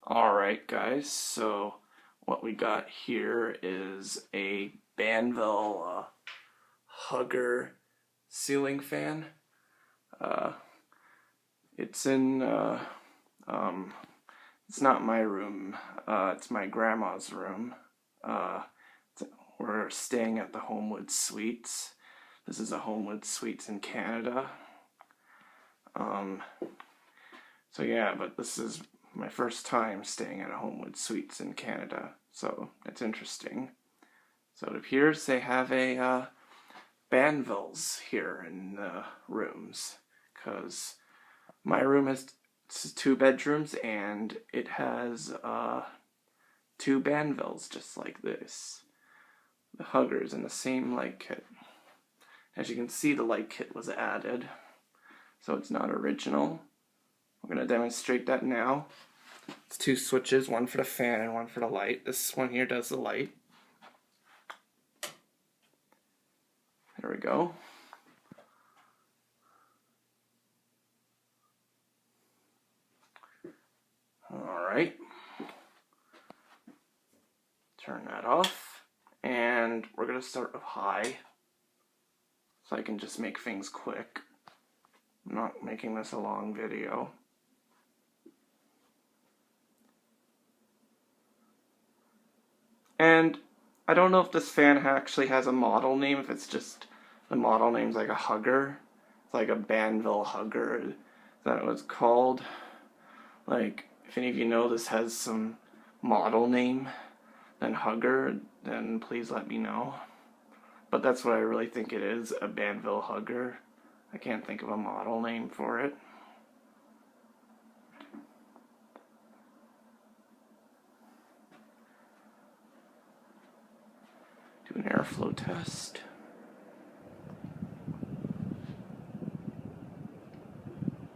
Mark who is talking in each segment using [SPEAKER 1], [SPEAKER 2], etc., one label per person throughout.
[SPEAKER 1] Alright guys, so what we got here is a Banvil Hugger ceiling fan. Uh, it's in, it's not my room, it's my grandma's room. Uh, we're staying at the Homewood Suites. This is a Homewood Suites in Canada. So yeah, but this is my first time staying at a Homewood Suites in Canada, so it's interesting. So it appears they have a Banvils here in the rooms, because my room has two bedrooms and it has two Banvils just like this. The Huggers in the same light kit. As you can see, the light kit was added, so it's not original. We're going to demonstrate that now. It's two switches, one for the fan and one for the light. This one here does the light. There we go. Alright. Turn that off. And we're going to start with high, so I can just make things quick. I'm not making this a long video. And I don't know if this fan actually has a model name, if it's just the model name's like a Hugger. It's like a Banvil Hugger. Is that what it's called? Like, if any of you know this has some model name than Hugger, then please let me know. But that's what I really think it is, a Banvil Hugger. I can't think of a model name for it. Do an airflow test.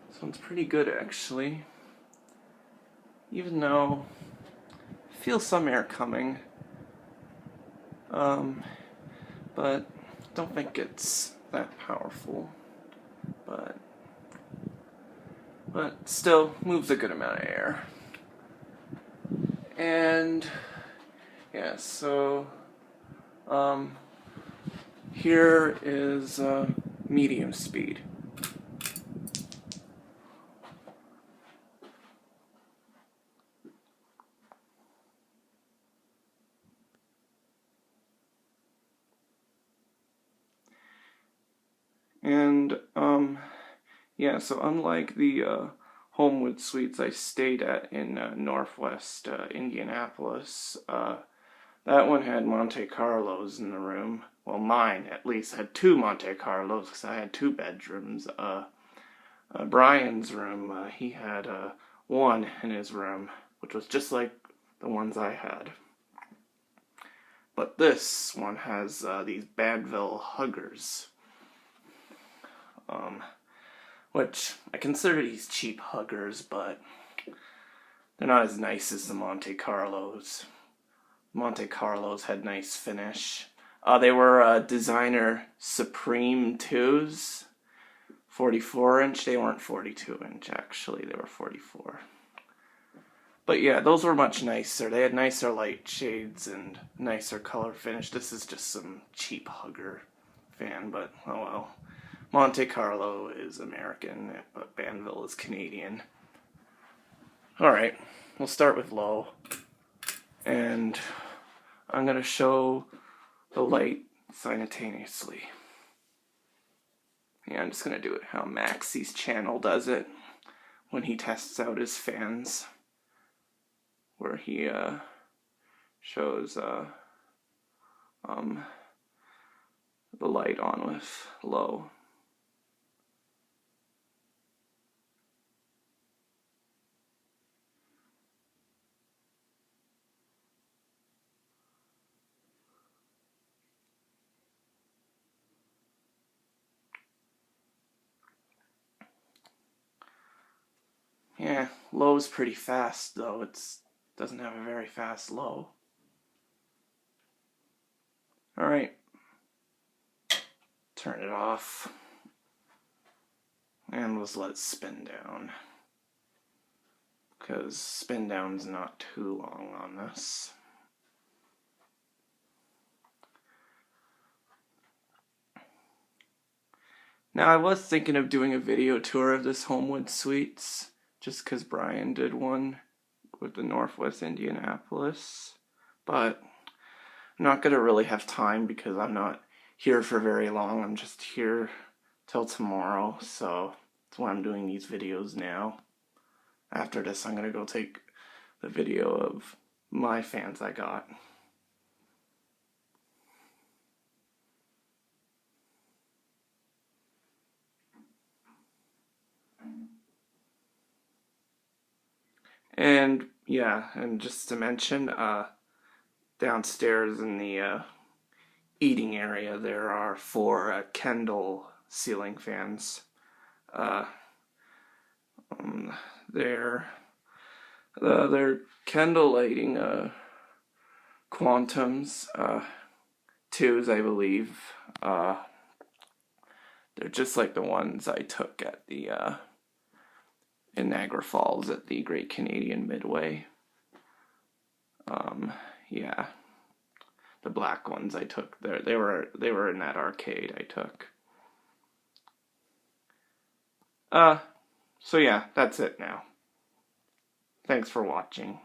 [SPEAKER 1] This one's pretty good actually. Even though I feel some air coming. But don't think it's that powerful. But still moves a good amount of air. And yeah, so here is medium speed. And yeah, so unlike the Homewood Suites I stayed at in northwest Indianapolis, that one had Monte Carlos in the room. Well, mine at least had two Monte Carlos because I had two bedrooms. Brian's room, he had one in his room, which was just like the ones I had. But this one has these Banvil Huggers. Which I consider these cheap Huggers, but they're not as nice as the Monte Carlos. Monte Carlos had nice finish. They were designer Supreme 2s, 44 inch. They weren't 42 inch actually, they were 44. But yeah, those were much nicer. They had nicer light shades and nicer color finish. This is just some cheap Hugger fan, but oh well. Monte Carlo is American, but Banvil is Canadian. Alright, we'll start with low. And I'm going to show the light simultaneously. Yeah, I'm just going to do it how Maxie's channel does it when he tests out his fans. Where he shows the light on with low. Yeah, low's pretty fast though. It doesn't have a very fast low. Alright. Turn it off. And let's let it spin down. because spin down's not too long on this. Now, I was thinking of doing a video tour of this Homewood Suites, just because Brian did one with the Northwest Indianapolis, but I'm not going to really have time because I'm not here for very long. I'm just here till tomorrow, so that's why I'm doing these videos now. After this, I'm going to go take the video of my fans I got. And yeah, and just to mention, downstairs in the eating area, there are 4 Kendall ceiling fans. They're Kendall lighting Quantums, 2s, I believe. They're just like the ones I took at the in Niagara Falls at the Great Canadian Midway. Yeah, the black ones I took there. They were in that arcade I took. So yeah, that's it now. Thanks for watching.